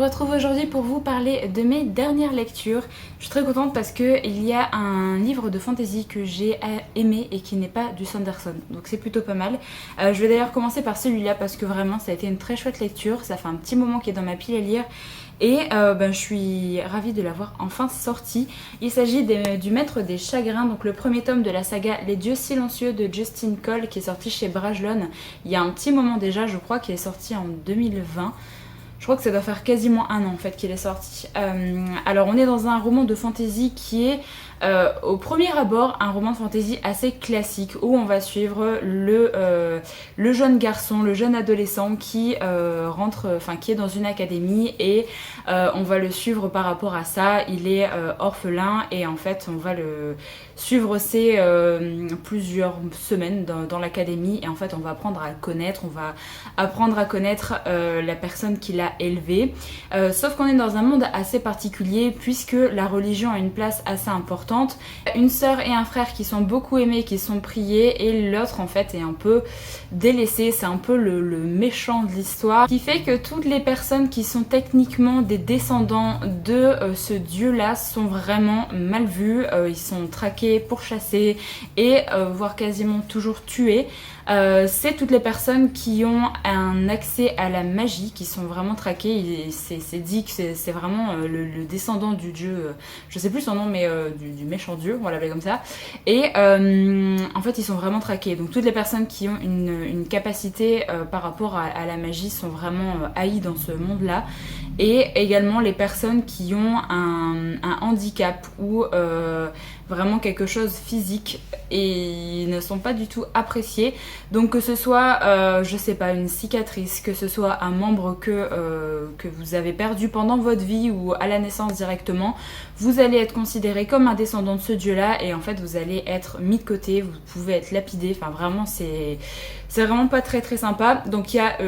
retrouve aujourd'hui pour vous parler de mes dernières lectures. Je suis très contente parce qu'il y a un livre de fantasy que j'ai aimé et qui n'est pas du Sanderson, donc c'est plutôt pas mal. Je vais d'ailleurs commencer par celui-là parce que vraiment ça a été une très chouette lecture, ça fait un petit moment qu'il est dans ma pile à lire. Et je suis ravie de l'avoir enfin sorti. Il s'agit du Maître des Chagrins, donc le premier tome de la saga Les Dieux Silencieux de Justin Cole qui est sorti chez Brajlon il y a un petit moment déjà, je crois qu'il est sorti en 2020. Je crois que ça doit faire quasiment un an en fait qu'il est sorti. Alors on est dans un roman de fantasy qui est au premier abord un roman de fantasy assez classique où on va suivre le jeune garçon, le jeune adolescent qui qui est dans une académie et on va le suivre par rapport à ça. Il est orphelin et en fait on va le suivre plusieurs semaines dans l'académie et en fait on va apprendre à le connaître, on va apprendre à connaître la personne qui l'a élevé. Sauf qu'on est dans un monde assez particulier puisque la religion a une place assez importante. Une sœur et un frère qui sont beaucoup aimés, qui sont priés, et l'autre en fait est un peu délaissé, c'est un peu le méchant de l'histoire, qui fait que toutes les personnes qui sont techniquement des descendants de ce dieu-là sont vraiment mal vues, ils sont traqués, pourchassés et voire quasiment toujours tués. C'est toutes les personnes qui ont un accès à la magie qui sont vraiment traquées. C'est dit que c'est vraiment le descendant du dieu, je sais plus son nom, mais du méchant dieu, on va l'appeler comme ça. Et en fait, ils sont vraiment traqués. Donc toutes les personnes qui ont une capacité par rapport à la magie sont vraiment haïes dans ce monde-là. Et également les personnes qui ont un handicap ou vraiment quelque chose physique et ne sont pas du tout appréciés. Donc que ce soit, je sais pas, une cicatrice, que ce soit un membre que vous avez perdu pendant votre vie ou à la naissance directement, vous allez être considéré comme un descendant de ce dieu-là et en fait vous allez être mis de côté, vous pouvez être lapidé, enfin vraiment c'est vraiment pas très très sympa. Donc il y a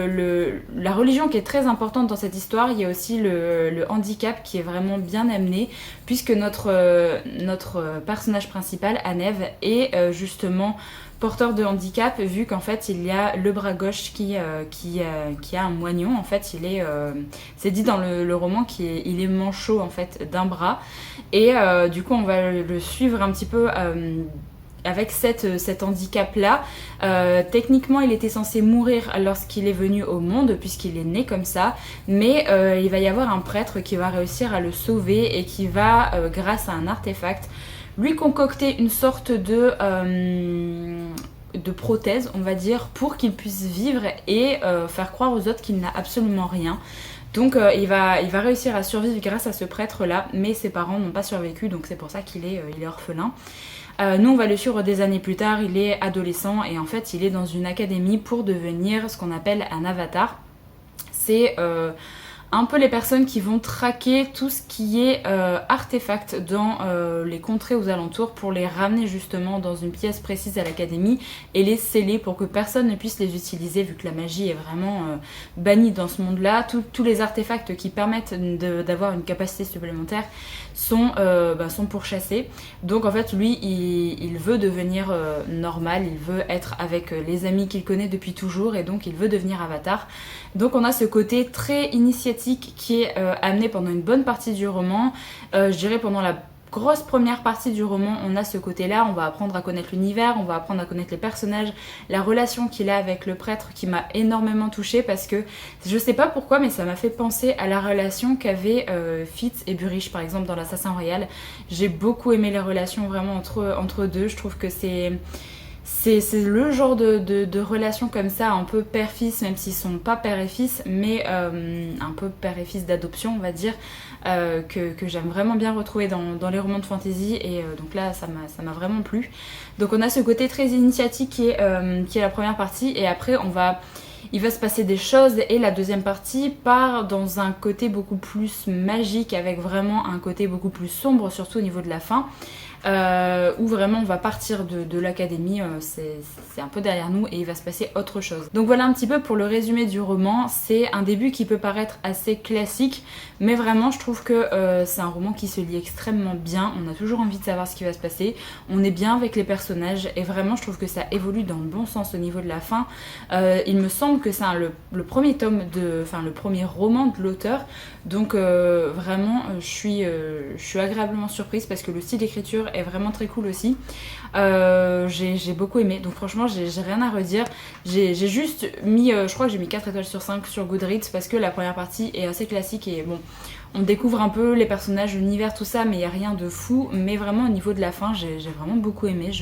la religion qui est très importante dans cette histoire, il y a aussi le handicap qui est vraiment bien amené puisque notre personnage principal, Aneve, est justement porteur de handicap vu qu'en fait il y a le bras gauche qui a un moignon. En fait c'est dit dans le roman qu'il est manchot en fait d'un bras et du coup on va le suivre un petit peu avec cet handicap-là. Techniquement, il était censé mourir lorsqu'il est venu au monde, puisqu'il est né comme ça, mais il va y avoir un prêtre qui va réussir à le sauver et qui va, grâce à un artefact, lui concocter une sorte de prothèse, on va dire, pour qu'il puisse vivre et faire croire aux autres qu'il n'a absolument rien. Donc il va réussir à survivre grâce à ce prêtre-là, mais ses parents n'ont pas survécu, donc c'est pour ça qu'il est orphelin. Nous on va le suivre des années plus tard, il est adolescent et en fait il est dans une académie pour devenir ce qu'on appelle un avatar. C'est un peu les personnes qui vont traquer tout ce qui est artefact dans les contrées aux alentours pour les ramener justement dans une pièce précise à l'académie et les sceller pour que personne ne puisse les utiliser vu que la magie est vraiment bannie dans ce monde-là. Tous les artefacts qui permettent d'avoir une capacité supplémentaire sont pourchassés. Donc en fait lui il veut devenir normal, il veut être avec les amis qu'il connaît depuis toujours et donc il veut devenir avatar. Donc on a ce côté très initiatique qui est amené pendant une bonne partie du roman. Je dirais pendant la grosse première partie du roman, on a ce côté-là, on va apprendre à connaître l'univers, on va apprendre à connaître les personnages, la relation qu'il a avec le prêtre qui m'a énormément touchée parce que je sais pas pourquoi mais ça m'a fait penser à la relation qu'avaient Fitz et Burish par exemple dans l'Assassin Royal. J'ai beaucoup aimé les relations vraiment entre deux, je trouve que c'est le genre de relation comme ça, un peu père-fils, même s'ils sont pas père et fils, mais un peu père et fils d'adoption, on va dire, que j'aime vraiment bien retrouver dans les romans de fantasy. Et donc là, ça m'a vraiment plu. Donc on a ce côté très initiatique qui est la première partie, et après il va se passer des choses et la deuxième partie part dans un côté beaucoup plus magique avec vraiment un côté beaucoup plus sombre, surtout au niveau de la fin. Où vraiment on va partir de l'académie, c'est un peu derrière nous et il va se passer autre chose. Donc voilà un petit peu pour le résumé du roman. C'est un début qui peut paraître assez classique, mais vraiment je trouve que c'est un roman qui se lit extrêmement bien. On a toujours envie de savoir ce qui va se passer, on est bien avec les personnages et vraiment je trouve que ça évolue dans le bon sens au niveau de la fin. Il me semble que c'est le premier tome enfin le premier roman de l'auteur, donc vraiment je suis agréablement surprise parce que le style d'écriture est vraiment très cool aussi. J'ai beaucoup aimé, donc franchement j'ai rien à redire. J'ai juste mis, je crois que j'ai mis 4 étoiles sur 5 sur Goodreads parce que la première partie est assez classique et bon, on découvre un peu les personnages, l'univers, tout ça, mais il n'y a rien de fou. Mais vraiment, au niveau de la fin, j'ai vraiment beaucoup aimé.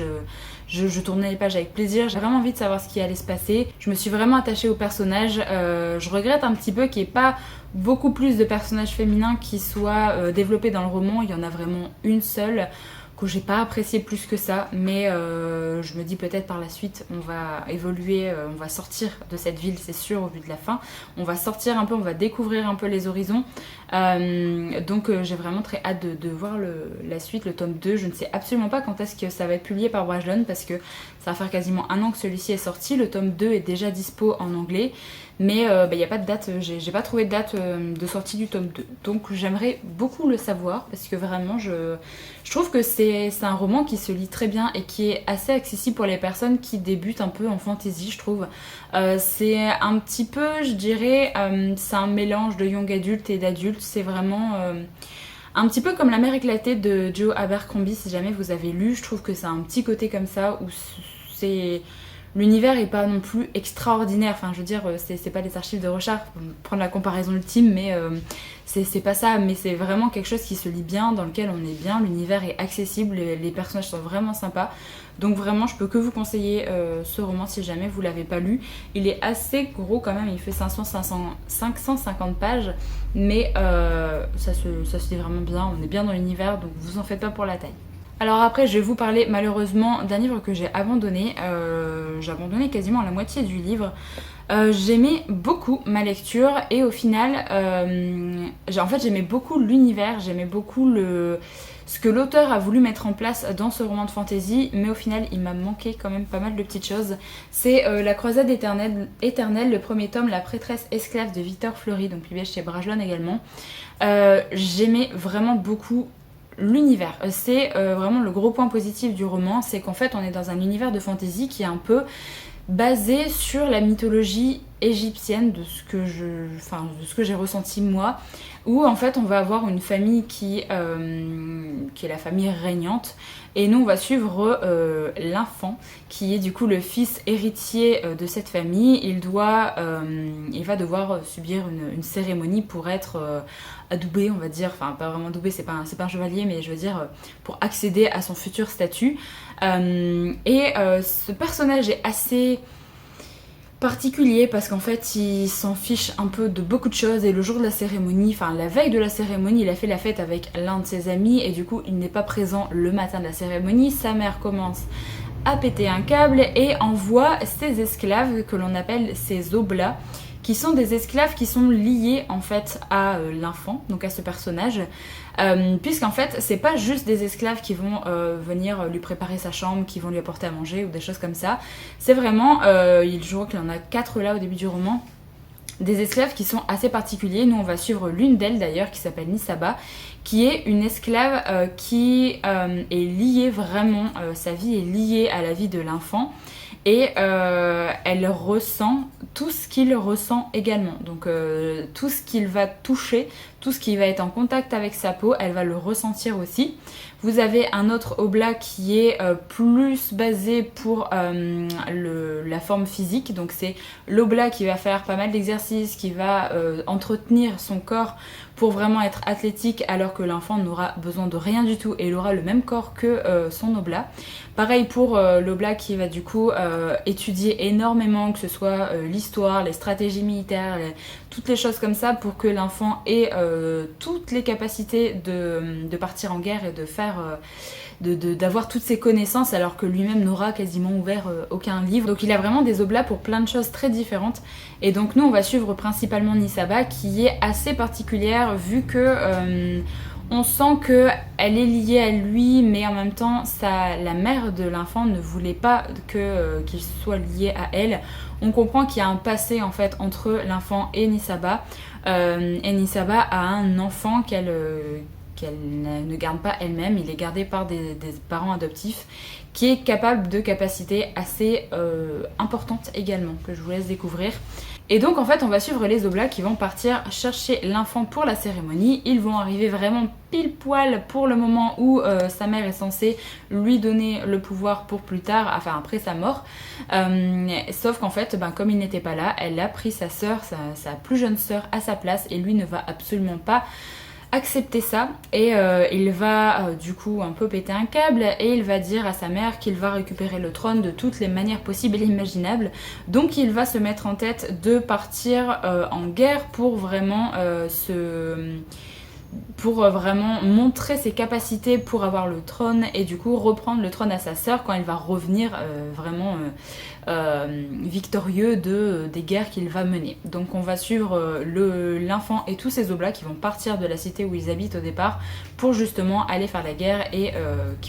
Je tournais les pages avec plaisir. J'ai vraiment envie de savoir ce qui allait se passer. Je me suis vraiment attachée aux personnages. Je regrette un petit peu qu'il n'y ait pas beaucoup plus de personnages féminins qui soient développés dans le roman. Il y en a vraiment une seule que j'ai pas apprécié plus que ça, mais je me dis peut-être par la suite on va évoluer, on va sortir de cette ville, c'est sûr, au vu de la fin, on va sortir un peu, on va découvrir un peu les horizons, donc j'ai vraiment très hâte de voir la suite, le tome 2. Je ne sais absolument pas quand est-ce que ça va être publié par Brajlon parce que ça va faire quasiment un an que celui-ci est sorti, le tome 2 est déjà dispo en anglais, mais il n'y a pas de date, j'ai pas trouvé de date de sortie du tome 2, donc j'aimerais beaucoup le savoir parce que vraiment je trouve que c'est un roman qui se lit très bien et qui est assez accessible pour les personnes qui débutent un peu en fantasy, je trouve. C'est un petit peu, je dirais, c'est un mélange de young adulte et d'adulte, c'est vraiment un petit peu comme La mer éclatée de Joe Abercrombie, si jamais vous avez lu. Je trouve que c'est un petit côté comme ça où c'est... L'univers est pas non plus extraordinaire, enfin je veux dire, c'est pas les archives de Rorschach, pour prendre la comparaison ultime, mais c'est pas ça, mais c'est vraiment quelque chose qui se lit bien, dans lequel on est bien, l'univers est accessible, les personnages sont vraiment sympas, donc vraiment je peux que vous conseiller ce roman si jamais vous l'avez pas lu. Il est assez gros quand même, il fait 550 pages, mais ça se lit vraiment bien, on est bien dans l'univers, donc vous en faites pas pour la taille. Alors après, je vais vous parler malheureusement d'un livre que j'ai abandonné. J'ai abandonné quasiment la moitié du livre. J'aimais beaucoup ma lecture et au final, en fait j'aimais beaucoup l'univers, j'aimais beaucoup ce que l'auteur a voulu mettre en place dans ce roman de fantasy, mais au final il m'a manqué quand même pas mal de petites choses. C'est La Croisade éternelle, le premier tome, La prêtresse esclave de Victor Fleury, donc publié chez Brajlon également. J'aimais vraiment beaucoup l'univers. C'est vraiment le gros point positif du roman, c'est qu'en fait on est dans un univers de fantasy qui est un peu basé sur la mythologie égyptienne, de ce que j'ai ressenti moi, où en fait on va avoir une famille qui est la famille régnante, et nous on va suivre l'enfant qui est du coup le fils héritier de cette famille. Il va devoir subir une cérémonie pour être adoubé, on va dire, enfin pas vraiment adoubé, c'est pas un chevalier, mais je veux dire pour accéder à son futur statut. Ce personnage est assez particulier parce qu'en fait il s'en fiche un peu de beaucoup de choses, et le jour de la cérémonie, enfin la veille de la cérémonie, il a fait la fête avec l'un de ses amis et du coup il n'est pas présent le matin de la cérémonie. Sa mère commence à péter un câble et envoie ses esclaves que l'on appelle ses oblats, qui sont des esclaves qui sont liés en fait à l'enfant, donc à ce personnage, puisqu'en fait c'est pas juste des esclaves qui vont venir lui préparer sa chambre, qui vont lui apporter à manger ou des choses comme ça. C'est vraiment, je crois qu'il y en a 4 là au début du roman, des esclaves qui sont assez particuliers. Nous on va suivre l'une d'elles d'ailleurs qui s'appelle Nisaba, qui est une esclave qui est liée vraiment, sa vie est liée à la vie de l'enfant, et elle ressent tout ce qu'il ressent également, donc tout ce qu'il va toucher, tout ce qui va être en contact avec sa peau, elle va le ressentir aussi. Vous avez un autre oblat qui est plus basé pour la forme physique, donc c'est l'oblat qui va faire pas mal d'exercices, qui va entretenir son corps pour vraiment être athlétique, alors que l'enfant n'aura besoin de rien du tout et il aura le même corps que son oblat. Pareil pour l'oblat qui va du coup étudier énormément, que ce soit l'histoire, les stratégies militaires, toutes les choses comme ça, pour que l'enfant ait toutes les capacités de partir en guerre et de faire... d'avoir toutes ses connaissances, alors que lui-même n'aura quasiment ouvert aucun livre. Donc il a vraiment des oblats pour plein de choses très différentes. Et donc nous on va suivre principalement Nisaba, qui est assez particulière vu que on sent qu'elle est liée à lui, mais en même temps la mère de l'enfant ne voulait pas qu'il soit lié à elle. On comprend qu'il y a un passé en fait entre l'enfant et Nisaba. Et Nisaba a un enfant qu'elle ne garde pas elle-même, il est gardé par des parents adoptifs, qui est capable de capacités assez importantes également, que je vous laisse découvrir. Et donc en fait on va suivre les Oblats qui vont partir chercher l'enfant pour la cérémonie. Ils vont arriver vraiment pile poil pour le moment où sa mère est censée lui donner le pouvoir pour plus tard, enfin après sa mort. Sauf qu'en fait, comme il n'était pas là, elle a pris sa sœur, sa plus jeune sœur à sa place et lui ne va absolument pas accepter ça et il va du coup un peu péter un câble et il va dire à sa mère qu'il va récupérer le trône de toutes les manières possibles et imaginables. Donc il va se mettre en tête de partir en guerre pour vraiment vraiment montrer ses capacités pour avoir le trône et du coup reprendre le trône à sa sœur quand il va revenir vraiment victorieux des guerres qu'il va mener. Donc on va suivre l'enfant et tous ces Oblats qui vont partir de la cité où ils habitent au départ pour justement aller faire la guerre et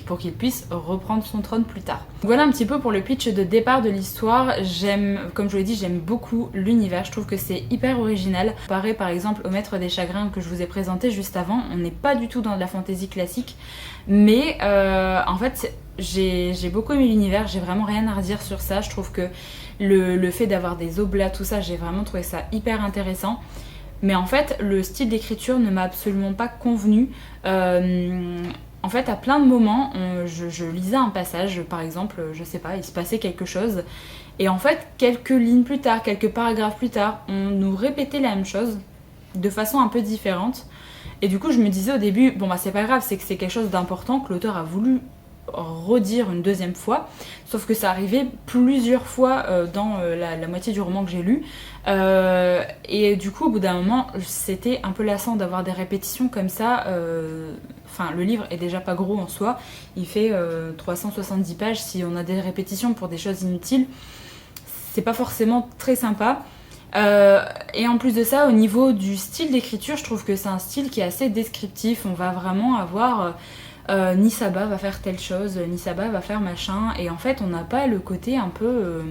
pour qu'il puisse reprendre son trône plus tard. Voilà un petit peu pour le pitch de départ de l'histoire. Comme je vous l'ai dit, j'aime beaucoup l'univers, je trouve que c'est hyper original. Comparé par exemple au Maître des Chagrins que je vous ai présenté juste avant, on n'est pas du tout dans de la fantasy classique, mais en fait j'ai beaucoup aimé l'univers, j'ai vraiment rien à redire sur ça. Je trouve que le fait d'avoir des Oblats, tout ça, j'ai vraiment trouvé ça hyper intéressant. Mais en fait, le style d'écriture ne m'a absolument pas convenu. En fait, à plein de moments, je lisais un passage, par exemple, je sais pas, il se passait quelque chose. Et en fait, quelques lignes plus tard, quelques paragraphes plus tard, on nous répétait la même chose, de façon un peu différente. Et du coup, je me disais au début, bon c'est pas grave, c'est que c'est quelque chose d'important que l'auteur a voulu redire une deuxième fois, sauf que ça arrivait plusieurs fois dans la moitié du roman que j'ai lu, et du coup au bout d'un moment c'était un peu lassant d'avoir des répétitions comme ça. Enfin le livre est déjà pas gros en soi, il fait 370 pages, si on a des répétitions pour des choses inutiles c'est pas forcément très sympa. Et en plus de ça, au niveau du style d'écriture, je trouve que c'est un style qui est assez descriptif. On va vraiment avoir Nisaba va faire telle chose, Nisaba va faire machin, et en fait on n'a pas le côté un peu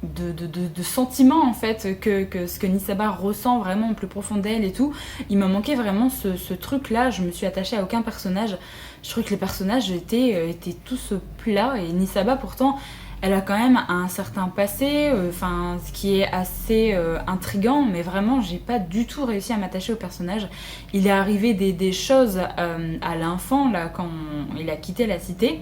de sentiment en fait que ce que Nisaba ressent vraiment au plus profond d'elle et tout. Il m'a manqué vraiment ce truc là, je me suis attachée à aucun personnage. Je trouve que les personnages étaient tous plats, et Nisaba pourtant elle a quand même un certain passé, ce qui est assez intriguant, mais vraiment j'ai pas du tout réussi à m'attacher au personnage. Il est arrivé des choses à l'enfant là quand il a quitté la cité.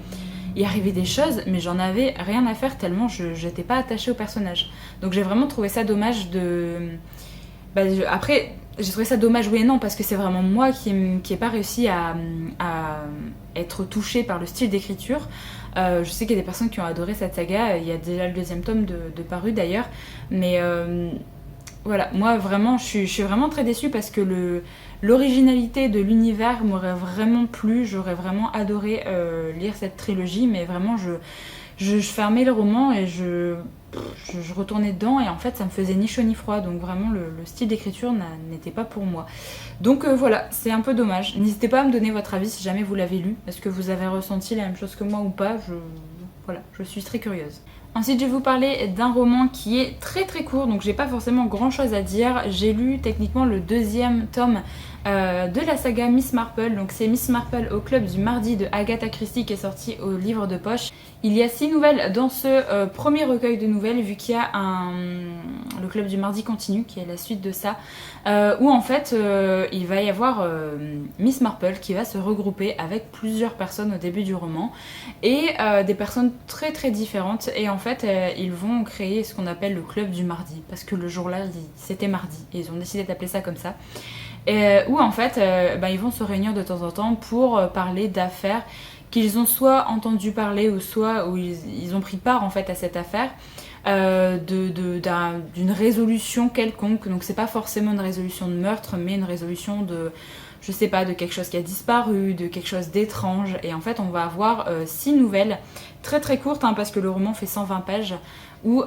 Il est arrivé des choses, mais j'en avais rien à faire tellement je n'étais pas attachée au personnage. Donc j'ai vraiment trouvé ça dommage Après, j'ai trouvé ça dommage, oui et non, parce que c'est vraiment moi qui n'ai pas réussi à être touchée par le style d'écriture. Je sais qu'il y a des personnes qui ont adoré cette saga, il y a déjà le deuxième tome de paru d'ailleurs, mais voilà, moi vraiment je suis vraiment très déçue parce que l'originalité de l'univers m'aurait vraiment plu, j'aurais vraiment adoré lire cette trilogie, mais vraiment je fermais le roman et je retournais dedans, et en fait ça me faisait ni chaud ni froid, donc vraiment le style d'écriture n'était pas pour moi. Donc voilà, c'est un peu dommage. N'hésitez pas à me donner votre avis si jamais vous l'avez lu. Est-ce que vous avez ressenti la même chose que moi ou pas? Voilà, je suis très curieuse. Ensuite, je vais vous parler d'un roman qui est très très court, donc j'ai pas forcément grand chose à dire. J'ai lu techniquement le deuxième tome de la saga Miss Marple, donc c'est Miss Marple au club du mardi de Agatha Christie qui est sorti au livre de poche. Il y a 6 nouvelles dans ce premier recueil de nouvelles, vu qu'il y a le club du mardi continue, qui est la suite de ça, où en fait il va y avoir Miss Marple qui va se regrouper avec plusieurs personnes au début du roman, et des personnes très très différentes, et en fait ils vont créer ce qu'on appelle le club du mardi, parce que le jour là c'était mardi, et ils ont décidé d'appeler ça comme ça. Où en fait ils vont se réunir de temps en temps pour parler d'affaires qu'ils ont soit entendu parler ou soit où ils ont pris part en fait à cette affaire, d'une résolution quelconque. Donc c'est pas forcément une résolution de meurtre, mais une résolution de, je sais pas, de quelque chose qui a disparu, de quelque chose d'étrange. Et en fait on va avoir 6 nouvelles très très courtes, parce que le roman fait 120 pages, ou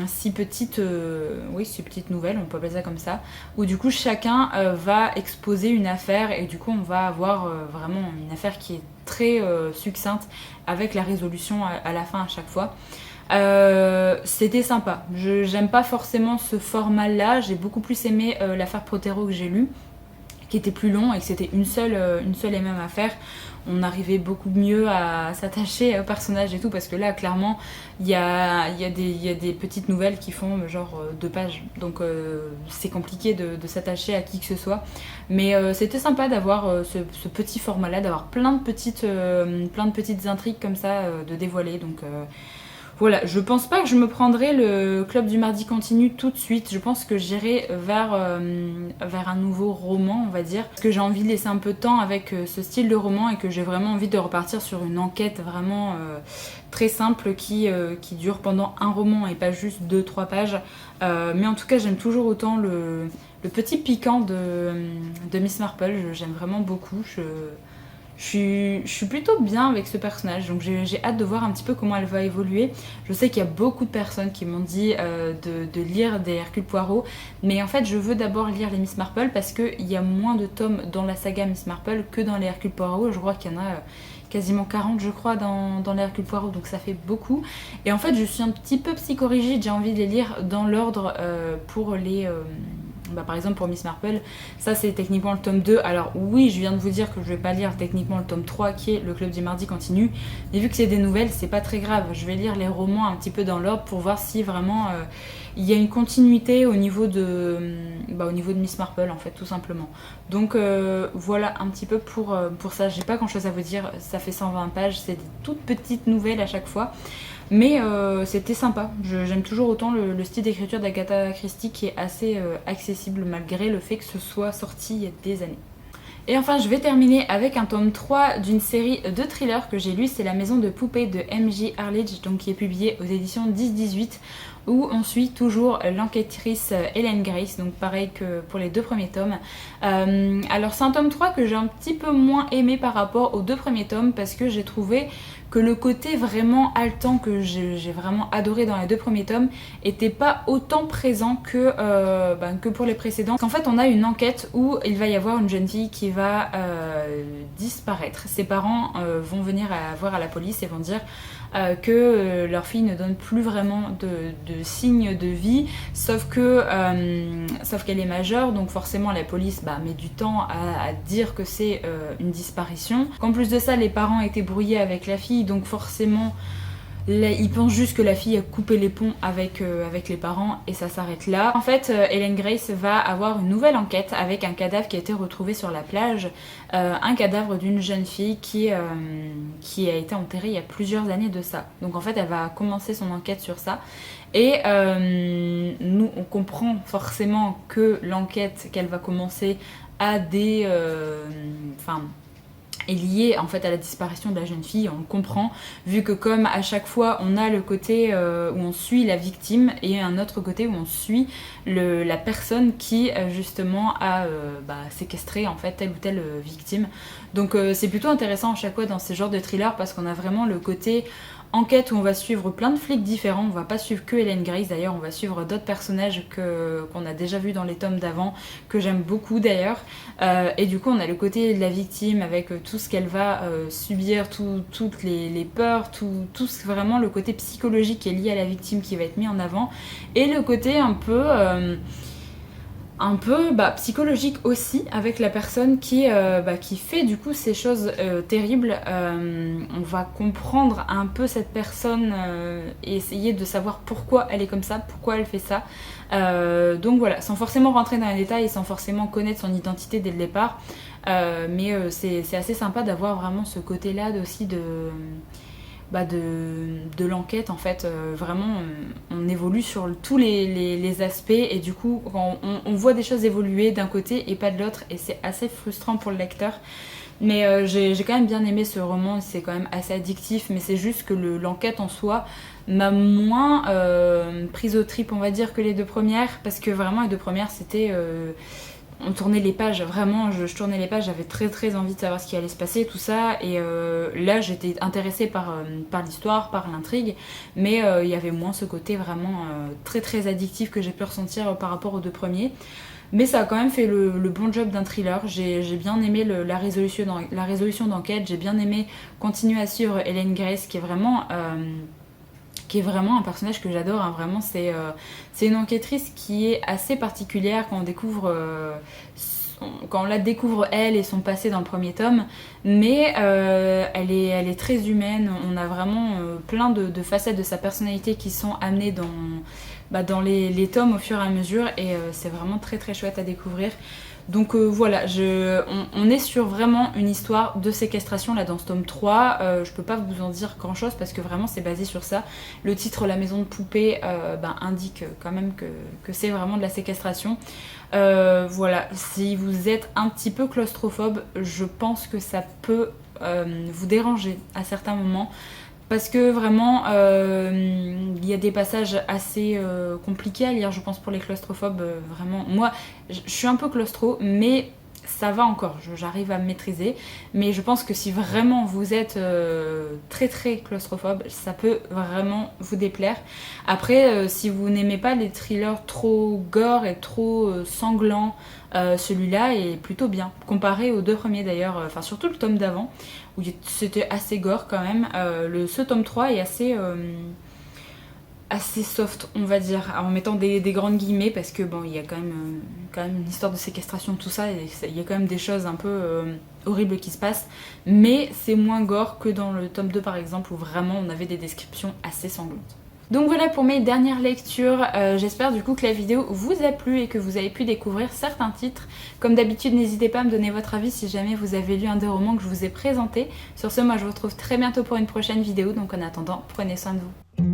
6 petites nouvelles, on peut appeler ça comme ça, où du coup chacun va exposer une affaire, et du coup on va avoir vraiment une affaire qui est très succincte, avec la résolution à la fin à chaque fois. C'était sympa. J'aime pas forcément ce format là, j'ai beaucoup plus aimé l'affaire Protero que j'ai lu, qui était plus long et que c'était une seule et même affaire, on arrivait beaucoup mieux à s'attacher au personnage et tout, parce que là clairement il y a des petites nouvelles qui font genre 2 pages, donc c'est compliqué de s'attacher à qui que ce soit, mais c'était sympa d'avoir ce petit format là, d'avoir plein de petites intrigues comme ça de dévoiler, donc voilà, je pense pas que je me prendrai le Club du Mardi Continu tout de suite. Je pense que j'irai vers un nouveau roman, on va dire. Parce que j'ai envie de laisser un peu de temps avec ce style de roman et que j'ai vraiment envie de repartir sur une enquête vraiment très simple qui dure pendant un roman et pas juste 2-3 pages. Mais en tout cas, j'aime toujours autant le petit piquant de Miss Marple. J'aime vraiment beaucoup. Je suis plutôt bien avec ce personnage, donc j'ai hâte de voir un petit peu comment elle va évoluer. Je sais qu'il y a beaucoup de personnes qui m'ont dit de lire des Hercule Poirot, mais en fait je veux d'abord lire les Miss Marple parce qu'il y a moins de tomes dans la saga Miss Marple que dans les Hercule Poirot. Je crois qu'il y en a quasiment 40 je crois dans les Hercule Poirot, donc ça fait beaucoup. Et en fait je suis un petit peu psychorigide, j'ai envie de les lire dans l'ordre pour les... par exemple pour Miss Marple, ça c'est techniquement le tome 2. Alors oui, je viens de vous dire que je vais pas lire techniquement le tome 3 qui est le Club du Mardi Continu, mais vu que c'est des nouvelles, c'est pas très grave. Je vais lire les romans un petit peu dans l'ordre pour voir si vraiment il y a une continuité au niveau de Miss Marple en fait, tout simplement. Donc voilà un petit peu pour ça. J'ai pas grand chose à vous dire, ça fait 120 pages, c'est des toutes petites nouvelles à chaque fois. Mais c'était sympa, j'aime toujours autant le style d'écriture d'Agatha Christie qui est assez accessible malgré le fait que ce soit sorti il y a des années. Et enfin je vais terminer avec un tome 3 d'une série de thrillers que j'ai lu, c'est La Maison de Poupée de M.J. Arledge, donc qui est publié aux éditions 10-18, où on suit toujours l'enquêtrice Hélène Grace, donc pareil que pour les 2 premiers tomes. Alors c'est un tome 3 que j'ai un petit peu moins aimé par rapport aux 2 premiers tomes, parce que j'ai trouvé que le côté vraiment haletant que j'ai vraiment adoré dans les 2 premiers tomes était pas autant présent que pour les précédents. Parce qu'en fait on a une enquête où il va y avoir une jeune fille qui va disparaître. Ses parents vont venir voir à la police et vont dire que leur fille ne donne plus vraiment de signes de vie, sauf qu'elle est majeure, donc forcément la police met du temps à dire que c'est une disparition. En plus de ça, les parents étaient brouillés avec la fille, donc forcément ils pensent juste que la fille a coupé les ponts avec les parents et ça s'arrête là. En fait, Hélène Grace va avoir une nouvelle enquête avec un cadavre qui a été retrouvé sur la plage, un cadavre d'une jeune fille qui a été enterrée il y a plusieurs années de ça. Donc en fait, elle va commencer son enquête sur ça. Et nous, on comprend forcément que l'enquête qu'elle va commencer a des... est liée en fait à la disparition de la jeune fille, on le comprend, vu que comme à chaque fois on a le côté où on suit la victime et un autre côté où on suit la personne qui justement a séquestré en fait telle ou telle victime. Donc c'est plutôt intéressant à chaque fois dans ces genres de thrillers parce qu'on a vraiment le côté enquête où on va suivre plein de flics différents, on va pas suivre que Hélène Grace d'ailleurs, on va suivre d'autres personnages qu'on a déjà vus dans les tomes d'avant, que j'aime beaucoup d'ailleurs, et du coup on a le côté de la victime avec tout ce qu'elle va subir, toutes les peurs, tout vraiment le côté psychologique qui est lié à la victime qui va être mis en avant, et le côté un peu psychologique aussi avec la personne qui fait du coup ces choses terribles. On va comprendre un peu cette personne et essayer de savoir pourquoi elle est comme ça, pourquoi elle fait ça. Donc voilà, sans forcément rentrer dans les détails et sans forcément connaître son identité dès le départ. Mais c'est assez sympa d'avoir vraiment ce côté-là aussi de l'enquête en fait, vraiment on évolue sur tous les aspects et du coup on voit des choses évoluer d'un côté et pas de l'autre et c'est assez frustrant pour le lecteur, mais j'ai quand même bien aimé ce roman, c'est quand même assez addictif, mais c'est juste que l'enquête en soi m'a moins prise au trip on va dire que les 2 premières, parce que vraiment les 2 premières c'était... on tournait les pages, vraiment je tournais les pages, j'avais très très envie de savoir ce qui allait se passer, tout ça, et là j'étais intéressée par l'histoire, par l'intrigue, mais il y avait moins ce côté vraiment très très addictif que j'ai pu ressentir par rapport aux 2 premiers. Mais ça a quand même fait le bon job d'un thriller, j'ai bien aimé la résolution d'enquête, j'ai bien aimé continuer à suivre Hélène Grace qui est vraiment un personnage que j'adore, hein. Vraiment c'est une enquêtrice qui est assez particulière quand on découvre quand on la découvre elle et son passé dans le premier tome, mais elle est très humaine. On a vraiment plein de facettes de sa personnalité qui sont amenées dans les tomes au fur et à mesure, et c'est vraiment très très chouette à découvrir. Donc voilà, on est sur vraiment une histoire de séquestration là dans ce tome 3. Je peux pas vous en dire grand chose parce que vraiment c'est basé sur ça. Le titre La maison de poupée indique quand même que c'est vraiment de la séquestration. Voilà, si vous êtes un petit peu claustrophobe, je pense que ça peut vous déranger à certains moments. Parce que vraiment, il y a des passages assez compliqués à lire, je pense, pour les claustrophobes. Vraiment, moi, je suis un peu claustro, mais ça va encore, j'arrive à me maîtriser. Mais je pense que si vraiment vous êtes très très claustrophobe, ça peut vraiment vous déplaire. Après, si vous n'aimez pas les thrillers trop gore et trop sanglants, celui-là est plutôt bien, comparé aux deux premiers d'ailleurs, enfin surtout le tome d'avant, où c'était assez gore quand même. Ce tome 3 est assez soft, on va dire, en mettant des grandes guillemets, parce que bon, il y a quand même une histoire de séquestration, tout ça, et il y a quand même des choses un peu horribles qui se passent, mais c'est moins gore que dans le tome 2 par exemple, où vraiment on avait des descriptions assez sanglantes. Donc voilà pour mes dernières lectures, j'espère du coup que la vidéo vous a plu et que vous avez pu découvrir certains titres. Comme d'habitude, n'hésitez pas à me donner votre avis si jamais vous avez lu un des romans que je vous ai présenté. Sur ce, moi je vous retrouve très bientôt pour une prochaine vidéo, donc en attendant, prenez soin de vous.